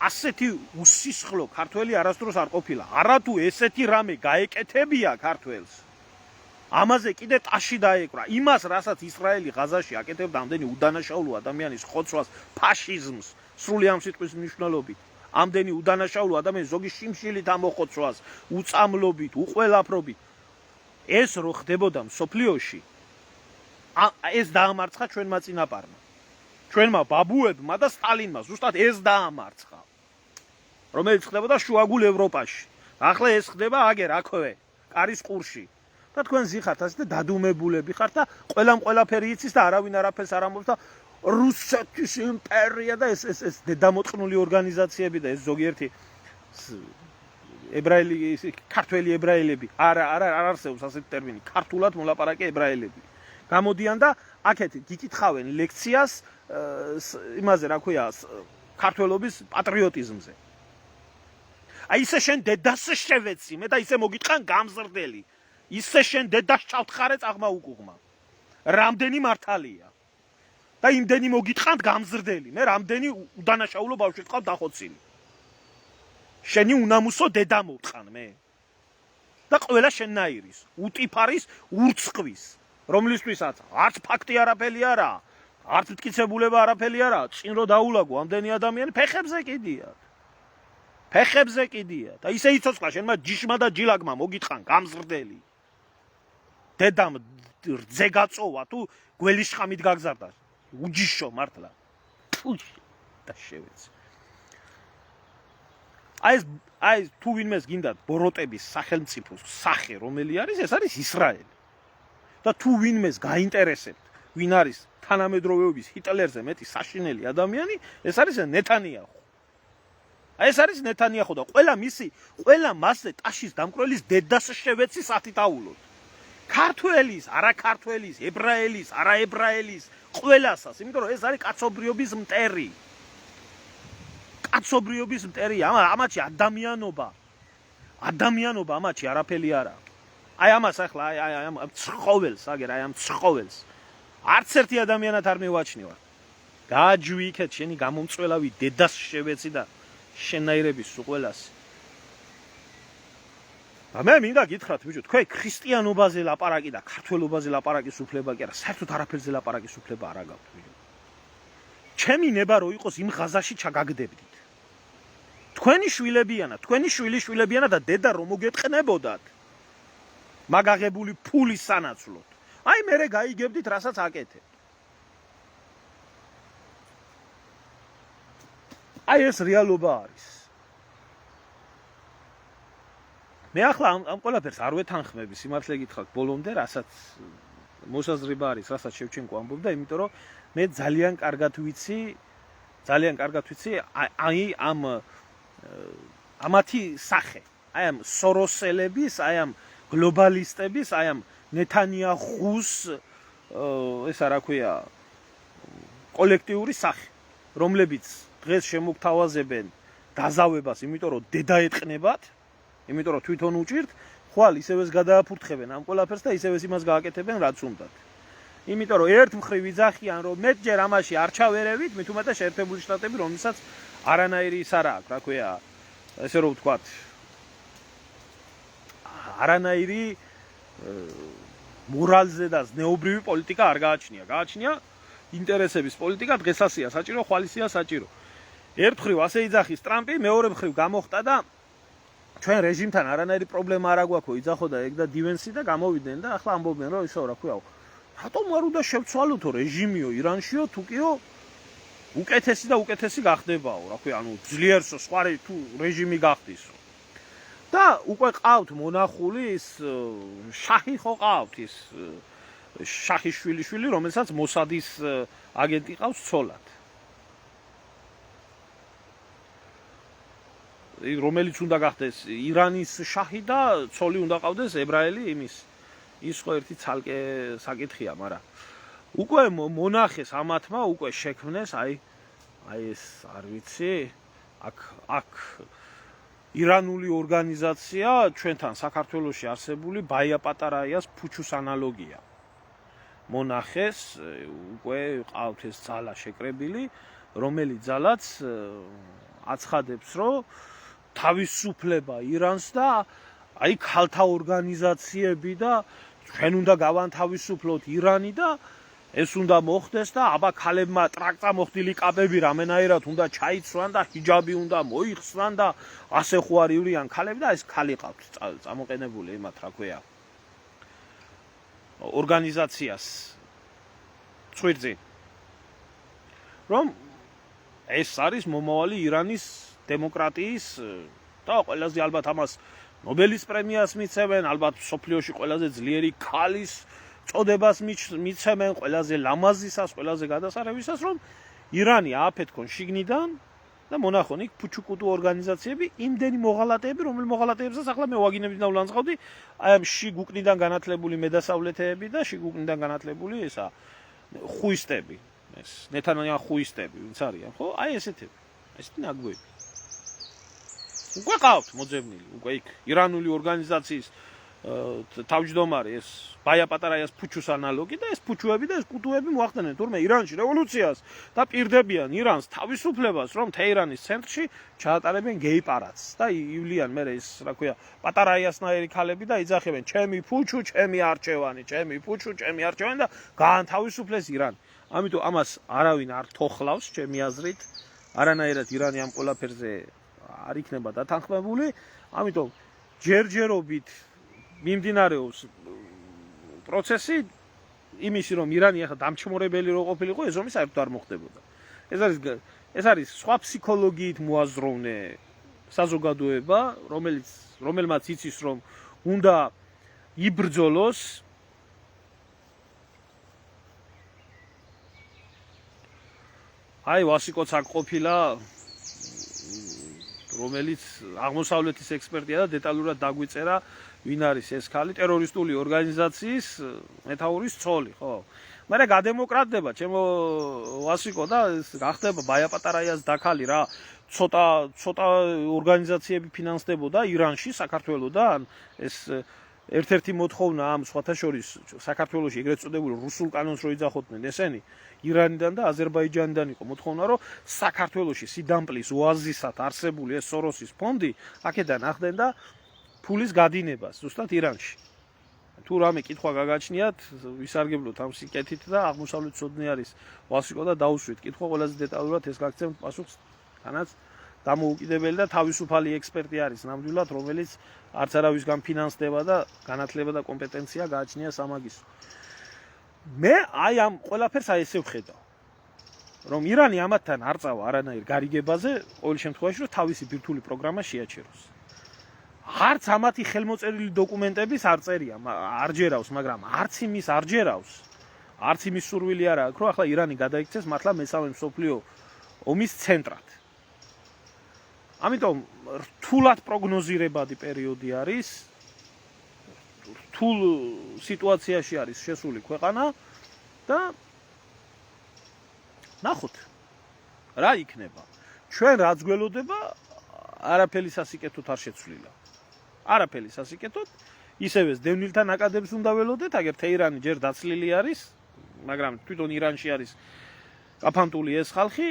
ასეთი უსისხლო ქართველი არასდროს არ ყოფილა. არა თუ ესეთი რამე გაეკეთებია ქართველს. ამაზე კიდე ტაში დაეკვრა. იმას, რასაც ისრაელი ღაზაში აკეთებდა ამდენი უდანაშაულო ადამიანის ხოცვას, ფაშიზმს, სრული ამ სიტყვის მნიშვნელობით. ამდენი უდანაშაულო ადამიანის ზოგი შიმშილით ამოხოცვას, უწამლობით, უყველაფრობით. ეს რო ხდებოდა მსოფლიოში, ეს დაამარცხა ჩვენმა წინაპარმა. ჩვენმა ბაბუებმა და სტალინმა ზუსტად ეს დაამარცხა. რომელიც ხდებოდა შუაგულ ევროპაში. ახლა ეს ხდება აგერ აქვე, კარის ყურში. და თქვენ ზიხართ ასე და დადუმებულები ხართ და ყველაფერი იცის და არავინ არაფერს არ ამბობს და რუსეთის იმპერია და ეს დედამოწყნული ორგანიზაციები და ეს ზოგიერთი ქართველი ებრაელები არ არსებობს ასეთი ტერმინი, ქართულად მოლაპარაკე ებრაელები. გამოდიან და აქეთ გიკითხავენ ლექციას იმაზე რა ქვია ქართველობის პატრიოტიზმზე. აი ისე შენ დედას შევეცი მე და ისე მოგიტყან გამზრდელი. ისე შენ დედას ჩავთხარე წაღმაუკუღმა. რამდენი მართალია. და იმდენი მოგიტყანთ გამზრდელი. მე რამდენი უდანაშაულო ბავშვი ყავ დახოცილი. შენი უნამუსო დედა მოვტყან მე. და ყველა შენნაირის, უტიფარის, ურცყვის, რომლისთვისაც არც ფაქტი არაფერი არა, არც მტკიცებულება არაფერი არა, წინ რო დაულაგო ამდენი ადამიანი ფეხებზე კიდია. ფეხებზე კიდია და ისე იცოცხლა შენმა ჯიშმა და ჯილაგმა მოგიტყან გამზრდელი. დედამ რძე გაწოვა თუ გველის შხამით გაგზარდა. უჯიშო მართლა. და შევეცი. აი თუ ვინმეს გინდათ ბოროტების სახელმწიფოს სახე რომელი არის, ეს არის ისრაელი. და თუ ვინმეს გაინტერესებთ, ვინ არის თანამედროვეობის ჰიტლერზე მეტი საშინელი ადამიანი, ეს არის ნეთანიაჰუ. ეს არის ნეთანიაჰუ და ყველა მასზე ტაშის დამკვრელის დედას შევეცი სათითაულოდ. ქართველის, არა ქართველის, ებრაელის, არა ებრაელის, ყველასას, იმიტომ რომ ეს არის კაცობრიობის მტერი. კაცობრიობის მტერი, ამათი ადამიანობა ამათი არაფერი არა. აი ამას ახლა აი ამ ცხოველს, აგერ აი ამ ცხოველს არც ერთი ადამიანად არ მევაჩნივა. გააჯვი იქეთ შენი გამომწველავი დედას შევეცი და შენაირების სულ ყველას. და მე მინდა გითხრათ ბიჭო, თქვენ ქრისტიანობაზე ლაპარაკი და ქართველობაზე ლაპარაკის უფლება კი არა, საერთოდ არაფერზე ლაპარაკის უფლება არ აგაქვთ ბიჭო. ჩემი ნება რო იყოს იმ ღაზაში ჩაგაგდებდით. თქვენი შვილებიანა, თქვენი შვილიშვილებიანა და დედა რომ მოგეტყნებოდათ. მაგაღებული ფულის სანაცვლოდ. აი მერე გაიგებდით, რასაც აკეთებ. აი ეს რეალობა არის. მე ახლა ამ ყველაფერს არ ვეთანხმები, სიმართლე გითხრათ, ბოლომდე, რასაც მოსაზრება არის, რასაც შევჩენკო ამბობდა, იმიტომ რომ მე ძალიან კარგად ვიცი, აი ამათი სახე, აი ამ სოროსელების, აი ამ გლობალისტების, აი ამ ნეთანიაჰუს ესა რა ქვია, კოლექტიური სახე, რომლებიც დღეს შემოგთავაზებენ დაზავებას, იმიტომ რომ დედა ეტყნებათ, იმიტომ რომ თვითონ უჭირთ, ხვალ ისევ ეს გადააფურთხებენ ამ ყველაფერს და ისევ ეს იმას გააკეთებენ, რაც უნდათ. იმიტომ რომ ერთ მხრივ იძახიან, რომ მეტჯერ ამაში არ ჩავერევით, მით უმეტეს შეერთებული შტატები, რომელსაც არანაირი ის არა აქვს, რა ქვია, ესე რომ ვთქვათ, არანაირი მორალზე და ზნეობრივი პოლიტიკა არ გააჩნია. გააჩნია ინტერესების პოლიტიკა, დღესასია საჭირო, ხვალისია საჭირო. ერთ მხრივ ასე იძახის ტრამპი, მეორე მხრივ გამოხტა და ჩვენ რეჟიმთან არანაირი პრობლემა არ აგვაქვს, იძახო და ეგ და დივენსი და გამოვიდნენ და ახლა ამბობენ, რომ ისო რა ქვია, რატომ არ უნდა შევცვალოთო რეჟიმიო ირანშიო, თუკიო უკეთესი და უკეთესი გახდებაო, რა ქვია, ანუ ძლიერსო სხვა თუ რეჟიმი გახდისო. და უკვე ყავთ მონახული ის შაჰი ხო ყავთ ის შაჰის შვილიშვილი, რომელსაც მოსადის აგენტი ყავს ცოლად. რომელიც უნდა გახდეს ირანის შაჰი და ცოლი უნდა ყავდეს ებრაელი იმის. ის ხო ერთი ცალკე საკითხია, მაგრამ უკვე მონახეს ამათმა უკვე შექმნეს აი ეს არ ვიცი, აქ ირანული ორგანიზაცია ჩვენთან საქართველოში არსებული ბაია პატარაიას ფუჩუს ანალოგია. მონახეს უკვე ყავთ ეს ძალა შეკრებილი, რომელიც ძალაც აცხადებს, რომ თავისუფლება ირანს და აი ქალთა ორგანიზაციები და ჩვენ უნდა გავანთავისუფლოთ ირანი და ეს უნდა მოხდეს და აბა ქალებმა ტრაკტა მოხდილი კაბები რამენაირად უნდა ჩაიცვან და ჰიჯაბი უნდა მოიხსნან და ასე ხო არ ივრიან ქალები და ეს ქალი ყავთ წამოყენებული იმათ რა ქვია ორგანიზაციას წვირძი რომ ეს არის მომავალი ირანის დემოკრატიის და ყველაზე ალბათ ამას ნობელის პრემიას მიცემენ, ალბათ სოფლიოში ყველაზე ძლიერი ქალის წოდებას მიცემენ, ყველაზე ლამაზისას, ყველაზე გადასარევისას, რომ ირანი ააფეთქონ შიგნიდან და მონახონ იქ ფუჩუკუტუ ორგანიზაციები, იმდენი მოღალატეები, რომელ მოღალატეებსაც ახლა მე ვაგინებიდან ვლანძღავდი, აი ამ შიგუკნიდან განათლებული მედასავლეთეები და შიგუკნიდან განათლებული ესა ხუისტები, ეს ნეთანაია ხუისტები, ვინც არიან, ხო? აი ესეთები, ესეთი ნაგვები. უკვე ყავთ მოძებნილი, უკვე იქ ირანული ორგანიზაციის თავმჯდომარე ეს ბაია პატარაიას ფუჩუს ანალოგი და ეს ფუჩუები და ეს კუტუები მოახდენენ თურმე ირანში რევოლუციას და პირდებიან ირანს თავისუფლებას, რომ თეირანის ცენტრში ჩაატარებენ გეი პარადს და ივლიან მე ეს რა ქვია პატარაიასნაირი ქალები და იძახებენ ჩემი ფუჩუ, ჩემი არჩევანი, ჩემი ფუჩუ, ჩემი არჩევანი და გაანთავისუფლეს ირანი. ამიტომ ამას არავინ არ თოხლავს ჩემი აზრით, არანაირად ირანი ამ ყველაფერზე არ იქნება დათანხმებული, ამიტომ ჯერჯერობით მიმდინარეობს პროცესი იმისი რომ ირანი ახლა დამჩმორებელი რო ყოფილიყო ეს ომი საერთოდ არ მოხდებოდა. ეს არის სხვა ფსიქოლოგიით მოაზროვნე საზოგადოება, რომელმაც იცის რომ უნდა იბრძოლოს აი ვასიკოც აქ ყოფილა რომელიც აღმოსავლეთის ექსპერტია და დეტალურად დაგვიწერა ვინ არის ეს ქალი ტერორისტული ორგანიზაციის მეთაურის ცოლი, ხო? მაგრამ გადემოკრატდება ჩემო ვასიკო და ეს გახდება ბაია პატარაიას დაქალი რა, ცოტა ორგანიზაციები ფინანსდებოდა ირანში, საქართველოსთან, ეს ერთ-ერთი მოთხოვნა ამ სხვათა შორის საქართველოში ეგრეთ წოდებული რუსულ კანონს რო იძახოდნენ ესენი ირანიდან და აზერბაიჯანიდან იყო მოთხოვნა რომ საქართველოში სიდამპლის ოაზისად არსებული ეს სოროსის ფონდი აქედან ახდენდა ფულის გადინებას ზუსტად ირანში. თუ რამე კითხვა გაგაჩნიათ, ვისარგებლოთ ამ სიკეთით და აღმოსავლეთ ცოდნე არის ვასიკო და დაუსვით კითხვა ყველაზე დეტალურად ეს გაგცემთ პასუხს, თანაც დამოუკიდებელი და თავისუფალი ექსპერტი არის ნამდვილად, რომელიც არც არავისგან ფინანსდება და განათლება და კომპეტენცია გააჩნია სამაგისო. მე აი ამ ყველაფერს აი ესე ვხედავ, რომ ირანი ამათთან არ წავა არანაირ გარიგებაზე, ყოველ შემთხვევაში რომ თავისი ბირთვული პროგრამა შეაჩეროს. არც ამათი ხელმოწერილი დოკუმენტების არ წერია, არ ჯერავს, მაგრამ არც იმის არ ჯერავს. არც იმის სურვილი არ აქვს, რომ ახლა ირანი გადაიქცეს მართლა მესამე მსოფლიო ომის ცენტრად. ამიტომ რთულად პროგნოზირებადი პერიოდი არის. რთულ სიტუაციაში არის შესული ქვეყანა და ნახოთ რა იქნება. ჩვენ რაც გველოდება, არაფერი სასიკეთოდ არ შეცვლილა. არაფერი სასიკეთოდ, ისევე დევნილთა ნაკადებს უნდა ველოდეთ, აგერ თეირანი ჯერ დაცლილი არის, მაგრამ თვითონ ირანში არის კაფანტული ეს ხალხი,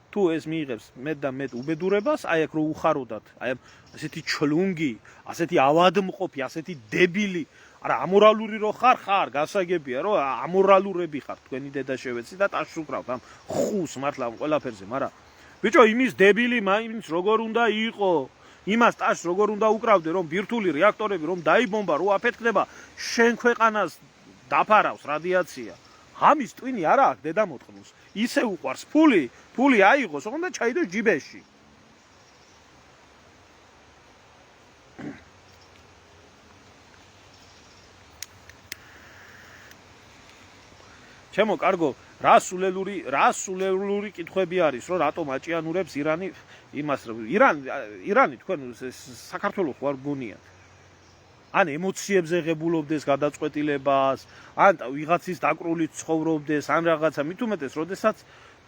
თუ ეს მიიღებს მეტ და მეტ უბედურებას, აი აქ რო უხაროდათ, აი ასეთი ჩლუნგი, ასეთი ავადმყოფი, ასეთი დებილი, არა ამორალური რო ხარ, გასაგებია რომ ამორალურები ხართ თქვენი დედაშევეცი და ტაშს უკრავთ ამ ხუს მართლა ამ ყველაფერზე, მაგრამ ბიჭო იმის დებილი მაინც როგორ უნდა იყო, იმას ტაშს როგორ უნდა უკრავდე რომ ბირთვული რეაქტორები რომ დაიბომბა, რო აფეთქდება, შენ ქვეყანას დაფარავს რადიაცია. ამის ტვინი არა აქვს დედამოწყნოს. ისე უყვარს ფული აიღოს, უნდა ჩაიდოს ჯიბეში. ჩემო კარგო, რა სულელური კითხვები არის, რომ რატომ აჭიანურებს ირანი იმას, ირანი თქვენ საქართველოს ვარ გონიათ. ან ემოციებზე ღებულობდეს გადაწყვეტილებას, ან ვიღაცის დაკრულით ცხოვრობდეს, ან რაღაცა მით უმეტეს, როდესაც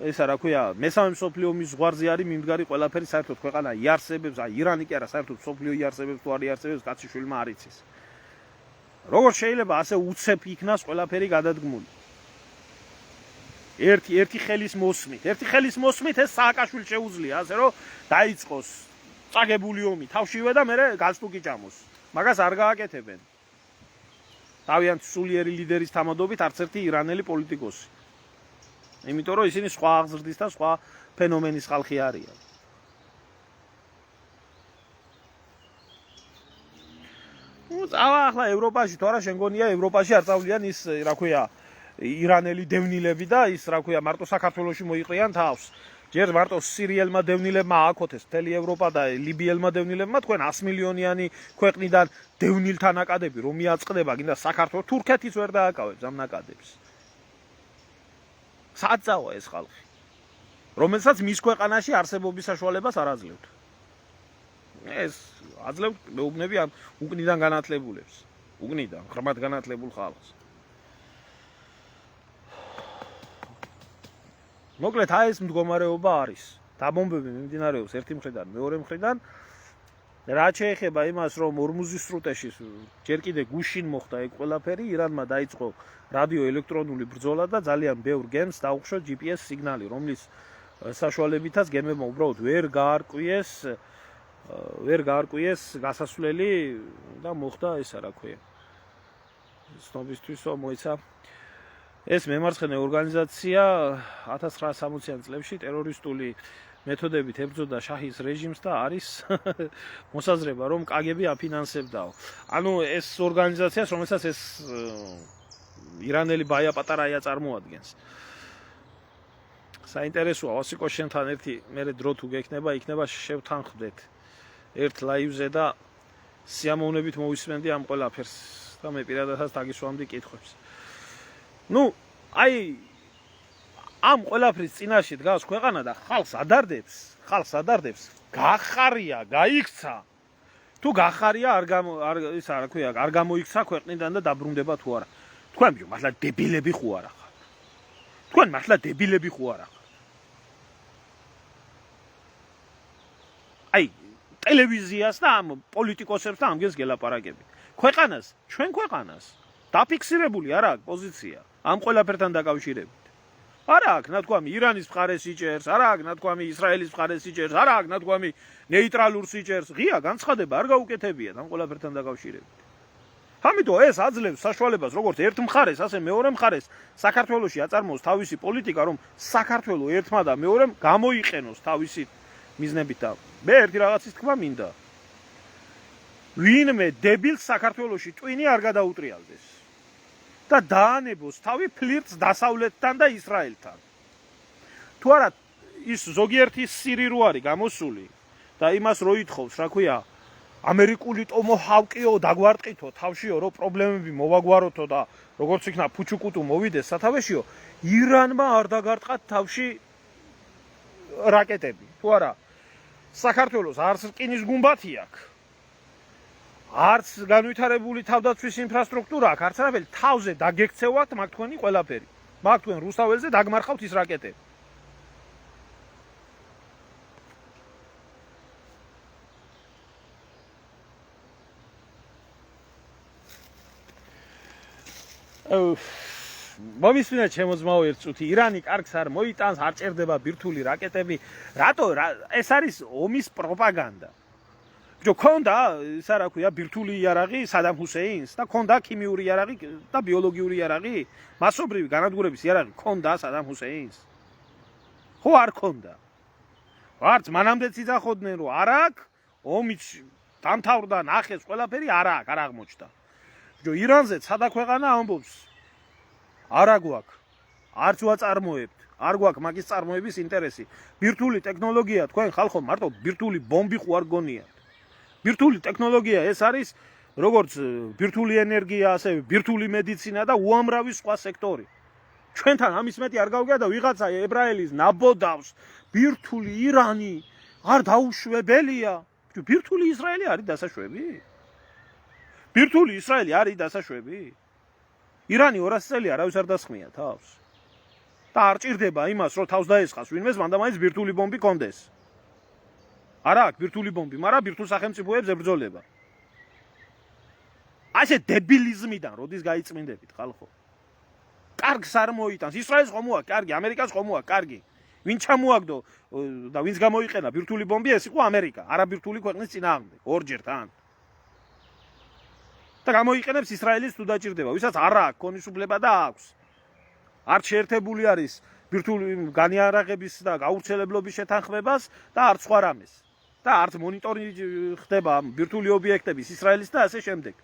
ესა რა ქვია, მესამე მსოფლიო ომის ზღვარზე არის მიმდგარი ყველაფერი საერთოდ ქვეყანა იარსებებს, აი ირანი კი არა, საერთოდ მსოფლიო იარსებებს თუ არ იარსებებს, კაციშვილმა არ იცის. როგორ შეიძლება ასე უცებ იქნას ყველაფერი გადადგმული? ერთი ხელის მოსმით ეს სააკაშვილს შეუძლია, ასე რომ დაიწყოს წაგებული ომი თავშივე და მერე გასტუკი ჭამოს. მაგას არ გააკეთებენ. თავიანთ სულიერი ლიდერის თამადობით არც ერთი ირანელი პოლიტიკოსი. იმიტომ რომ ისინი სხვა აღზრდის და სხვა ფენომენის ხალხი არიან. წავა ახლა ევროპაში, თუ არა შენ გონია ევროპაში არ წავლიან ის, რა ქვია, ირანელი დევნილები და ის, რა ქვია, მარტო საქართველოში მოიყრიან თავს. ჯერ მარტო სირიელმა დევნილებმა ააქოთეს მთელი ევროპა და ლიბიელმა დევნილებმა თქვენ 100 მილიონიანი ქვეყნიდან დევნილთა ნაკადები რომ მიაწყდება, გინდა საქართველოს თურქეთის ვერ დააკავებს ამ ნაკადებს. სად წავა ეს ხალხი? რომელსაც მის ქვეყანაში არსებობის საშუალებას არ აძლევთ. ეს აძლევთ მეუბნები ამ უკნიდან განათლებულებს, უკნიდან ღრმად განათლებულ ხალხს. მოკლედ აი ეს მდგომარეობა არის. დაბომბები მიმდინარეობს ერთი მხრიდან, მეორე მხრიდან. რაც შეეხება იმას, რომ ორმუზის სრუტეში ჯერ კიდე გუშინ მოხდა ეგ ყველაფერი, ირანმა დაიწყო რადიოელექტრონული ბრძოლა და ძალიან ბევრ გემს დაუხშო GPS სიგნალი, რომლის საშუალებითაც გემებმა უბრალოდ ვერ გაარკვიეს გასასვლელი და მოხდა ესა რა ქვია. ცნობისთვისო მოიცა ეს მემარცხენე ორგანიზაცია 1960-იან წლებში ტერორისტული მეთოდებით ებრძოდა შაჰის რეჟიმს და არის მოსაზრება, რომ კაგები აფინანსებდაო. ანუ ეს ორგანიზაციას, რომელსაც ეს ირანელი ბაია პატარაია წარმოადგენს. საინტერესოა, ოსიკო შენთან ერთი მერე დრო თუ გექნება, იქნება შევთანხმდეთ ერთ ლაივზე და სიამოვნებით მოვისმენდი ამ ყველაფერს და მე პირადადაც დაგისვამდი კითხვებს. ნუ, აი ამ ყველაფრის წინაშე დგას ქვეყანა და ხალხს ადარდებს, გახარია, გაიქცა. თუ გახარია, არ გამოიქცა ქვეყნიდან და დაბრუნდება თუ არა. თქვენ მართლა დებილები ხო არა ხართ? თქვენ მართლა დებილები ხო არა ხართ? აი, ტელევიზიას და ამ პოლიტიკოსებს და ამგენს გელაპარაკები. ჩვენ ქვეყანას დაფიქსირებული არ აქვს პოზიცია ამ ყველაფერთან დაკავშირებით. არ აქვს, ნათქვამი, ირანის მხარეს იჭერს, არ აქვს, ნათქვამი, ისრაელის მხარეს იჭერს, არ აქვს, ნათქვამი, ნეიტრალურს იჭერს. ღია განცხადება არ გაუკეთებიათ ამ ყველაფერთან დაკავშირებით. ამიტომ ეს აძლევს საშუალებას როგორც ერთ მხარეს, ასე მეორე მხარეს საქართველოში აწარმოოს თავისი პოლიტიკა, რომ საქართველო ერთმა და მეორემ გამოიყენოს თავისი მიზნებით და მე ერთი რაღაცის თქმა მინდა. ვინმე დებილს საქართველოში ტვინი არ გადაუტრიალდეს. და დაანებოს თავი ფლირტს დასავლეთთან და ისრაელთან. თუ არა ის ზოგიერთი სირი რო არის გამოსული და იმას რო ითხოვს, რა ქვია, ამერიკული ტომოჰავკიო დაგვარტყითო თავშიო, რომ პრობლემები მოვაგვაროთო და როგორც იქნა ფუჩუკუტუ მოვიდეს სათავეშიო, ირანმა არ დაგარტყათ თავში რაკეტები. თუ არა საქართველოს არც რკინის გუმბათი აქვს. არც განვითარებული თავდაცვის ინფრასტრუქტურა აქვს, არც არაფერი, თავზე დაგექცევათ მაგ თქვენი ყველაფერი. მაგ თქვენ რუსთაველზე დაგმარხავთ ის რაკეტები. მომისმინეთ ჩემო ძმაო ერთ წუთი, ირანი კარგს არ მოიტანს, არ ჭერდება ბირთვული რაკეტები. რატო ეს არის ომის პროპაგანდა. ჯო ქონდა ისა რა ქვია ბირთვული იარაღი სადამ ჰუსეინს და ქონდა ქიმიური იარაღი და ბიოლოგიური იარაღი, მასობრივი განადგურების იარაღი ქონდა სადამ ჰუსეინს. ხო არ ქონდა. არც მანამდეც იძახოდნენ რომ არ აქვს, ომიც დამთავრდა, ნახეს ყველაფერი არ აქვს, არ აღმოჩნდა. ჯო ირანზე სადა ქვეყანა ამბობს არა გვაქვს, არც ვაწარმოებთ, არ გვაქვს მაგის წარმოების ინტერესი. ბირთვული ტექნოლოგია თქვენ ხალხო მარტო ბირთვული ბომბი ხო არ გონიათ. ბირთვული ტექნოლოგია ეს არის როგორც ბირთვული ენერგია, ასევე ბირთვული მედიცინა და უამრავი სხვა სექტორი. ჩვენთან ამის მეტი არ გავგია და ვიღაცა ებრაელის ნაბოდავს ბირთვული ირანი არ დაუშვებელია. ბირთვული ისრაელი არის დასაშვები? ბირთვული ისრაელი არის დასაშვები? ირანი 200 წელი არავის არ დასხმია თავს. და არ ჭირდება იმას, რომ თავს დაესხას ვინმეს, მანდა მაინც ბირთვული ბომბი კონდეს. არა აქვს ბირთვული ბომბი, მაგრამ ბირთვულ სახელმწიფოებს ებრძოლება. ასე დებილიზმიდან როდის გაიწმინდებით ხალხო? კარგს არ მოიტანს, ისრაელს ხომ მოაქვს კარგი, ამერიკას ხომ მოაქვს კარგი. ვინ ჩამოაგდო და ვინც გამოიყენა ბირთვული ბომბი, ეს იყო ამერიკა, არა ბირთვული ქვეყნის წინააღმდეგ, ორჯერ თან. და გამოიყენებს ისრაელის თუ დაჭირდება, ვისაც არ აქვს კონისუფლება და აქვს. არ შეერთებული არის ბირთვული განიარაღების და გაურჩევლობის შეთანხმებას და არც სხვა რამეს. და არც მონიტორინგი ხდება ბირთვული ობიექტების ისრაელის და ასე შემდეგ.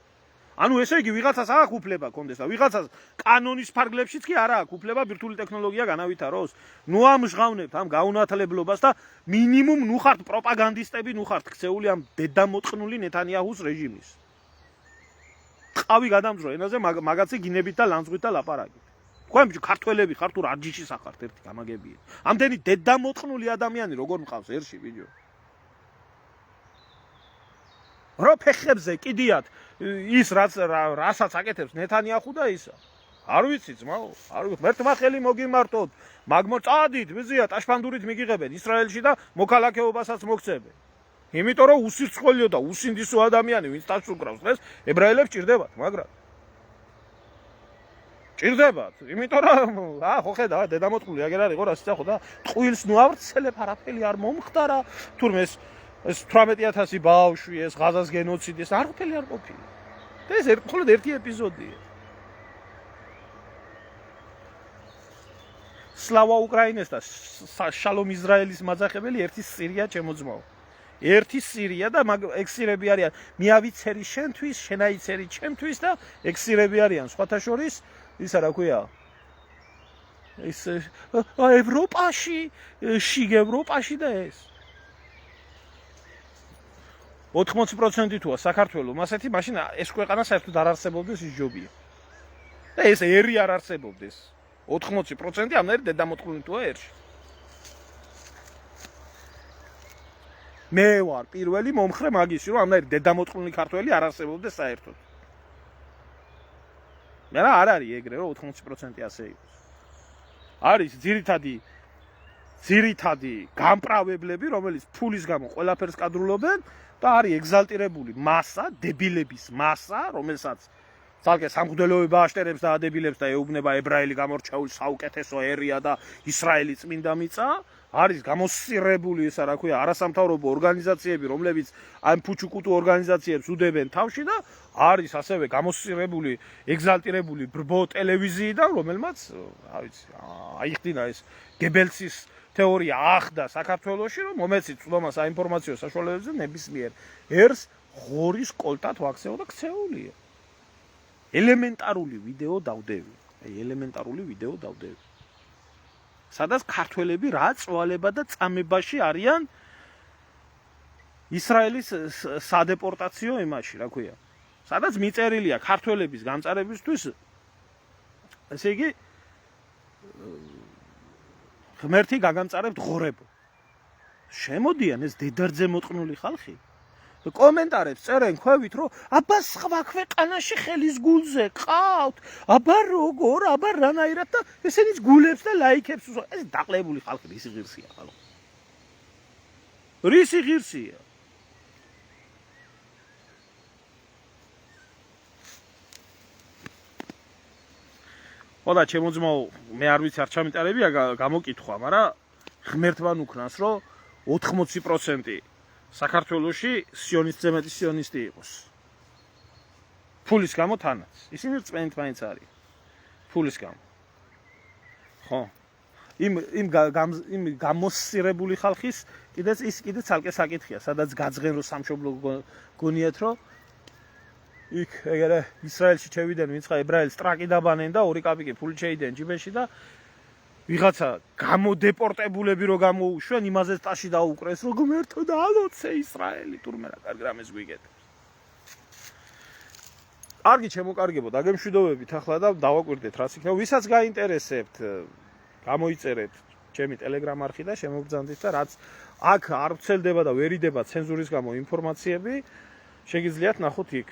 ანუ ესე იგი ვიღაცას აქვს უფლება კონდეს და ვიღაცას კანონის ფარგლებშიც კი არ აქვს უფლება ბირთვული ტექნოლოგია განავითაროს. ნუ ამჟღავნებთ ამ გაუნათლებლობას და მინიმუმ ნუ ხართ პროპაგანდისტები, ნუ ხართ ქცეული ამ დედამოწყნული ნეთანიაჰუს რეჟიმის. ყავი გადამძრო ენაზე მაგაცი გინებით და ლანძღვით და ლაპარაკით. თქვენ ქართველები ხართ თუ რაჯიში სახართ ერთი გამაგებია. ამდენი დედამოწყნული ადამიანი როგორ მყავს ერში ბიჭო? რო ფეხებზე კიდიათ ის რასაც აკეთებს ნეთანიახუ და ისა. არ ვიცი ძმაო, არ ვიცი, მერტმა ხელი მოგიმართოთ, მაგმო წადით, ვიზიათ აშფანდურით მიგიღებენ ისრაელში და მოქალაქეობასაც მოგცემენ. იმიტომ რომ უსირცხველიო და უსინდისო ადამიანი ვინც თავს უკრავს დღეს ებრაელებს ჭირდებათ, მაგრამ ჭირდებათ, იმიტომ რომ ხო ხედავ, დედამოწყული აგერ არის, ხო რა სიტყვა და ტყუილს ნუ ავრცელებ, არაფერი არ მომხდარა, თურმე ეს 18000 ბავშვი, ეს ღაზას გენოციდი, ეს არაფერი არ ყოფილა. და ეს მხოლოდ ერთი ეპიზოდია. სლავა უკრაინეს და შალომ ისრაელის მაძახებელი ერთი სირია ჩემოძმაო. ერთი სირია და ეგ სირები არიან მიავიცერი შენთვის, შენაიცერი ჩემთვის და ეგ სირები არიან სხვათა შორის ისა რა ქვია ეს ევროპაში, შიგ ევროპაში და ეს 80% თუა საქართველოს მასეთი მაშინ ეს ქვეყანა საერთოდ არ არსებობდეს ის ჯობია. და ეს ერი არ არსებობდეს. 80% ამნაირი დედამოწყნული თუა ერში. მე ვარ პირველი მომხრე მაგისი, რომ ამნაირი დედამოწყნული ქართველი არ არსებობდეს საერთოდ. მე არ არის ეგრე, რომ 80% ასე იყოს. არის ძირითადი გამპრავებლები, რომელიც ფულის გამო ყველაფერს კადრულობენ და არის ეგზალტირებული მასა, დებილების მასა, რომელსაც ძალკე სამღვდელოება აშტერებს და ადებილებს და ეუბნება ებრაელი გამორჩეული საუკეთესო ერია და ისრაელი წმინდა მიწა. არის გამოსწირებული ისა რა ქვია არასამთავრობო ორგანიზაციები, რომლებიც ამ ფუჩუკუტუ ორგანიზაციებს უდევენ თავში და არის ასევე გამოსწირებული, ეგზალტირებული ბრბო ტელევიზიიდან, რომელმაც, რა ვიცი, აიხდინა ეს გებელსის თეორია ახდა საქართველოში, რომ მომეცით წვდომა საინფორმაციო საშუალებებზე ნებისმიერ ერს ღორის კოლტად ვაქცეო და ქცეულია. ელემენტარული ვიდეო დავდევი. ელემენტარული ვიდეო დავდევი. სადაც ქართველები რა წვალება და წამებაში არიან ისრაელის სადეპორტაციო იმაში, რა ქვია. სადაც მიწერილია ქართველების გამწარებისთვის ესე იგი ღმერთი გაგამწარებთ ღორებო. შემოდიან ეს დედარძე მოწყნული ხალხი. კომენტარებს წერენ ქვევით, რომ აბა სხვა ქვეყანაში ხელის გულზე ყავთ, აბა როგორ, აბა რანაირად და ესენიც გულებს და ლაიქებს უსვამენ. ეს დაყლებული ხალხი რისი ღირსია ხალხი. რისი ღირსია? ხოდა ჩემოძმაო, მე არ ვიცი არ ჩამიტარებია გამოკითხვა, მაგრამ ღმერთმა უკნას, რომ 80% საქართველოში სიონისტზე მეტი სიონისტი იყოს. ფულის გამო თანაც. ისინი რწმენით მაინც არის. ფულის გამო. ხო. იმ გამოსწირებული ხალხის კიდე ცალკე საკითხია, სადაც გაძღენ რომ სამშობლო გონიათ, რომ იქ ეგრე ისრაელში ჩევიდნენ, ვინც ხა ებრაელს ტრაკი დაბანენ და 2 კაპიკი ფული შეიდნენ ჯიბეში და ვიღაცა გამოდეპორტებულები რო გამოუშვენ, იმაზე ტაში დაუკრეს, რომ ღმერთო დაალოცე ისრაელი, თურმე რა კარგი რამეს გვიგეთებს. კარგი ჩემოკარგებო, დაგემშვიდობებით ახლა და დავაკვირდეთ რაც იქნება. ვისაც გაინტერესებთ, გამოიწერეთ ჩემი ტელეგრამ არხი და შემოგბრძანდით და რაც აქ არ ვრცელდება და ვერ იდება ცენზურის გამო ინფორმაციები, შეგიძლიათ ნახოთ იქ.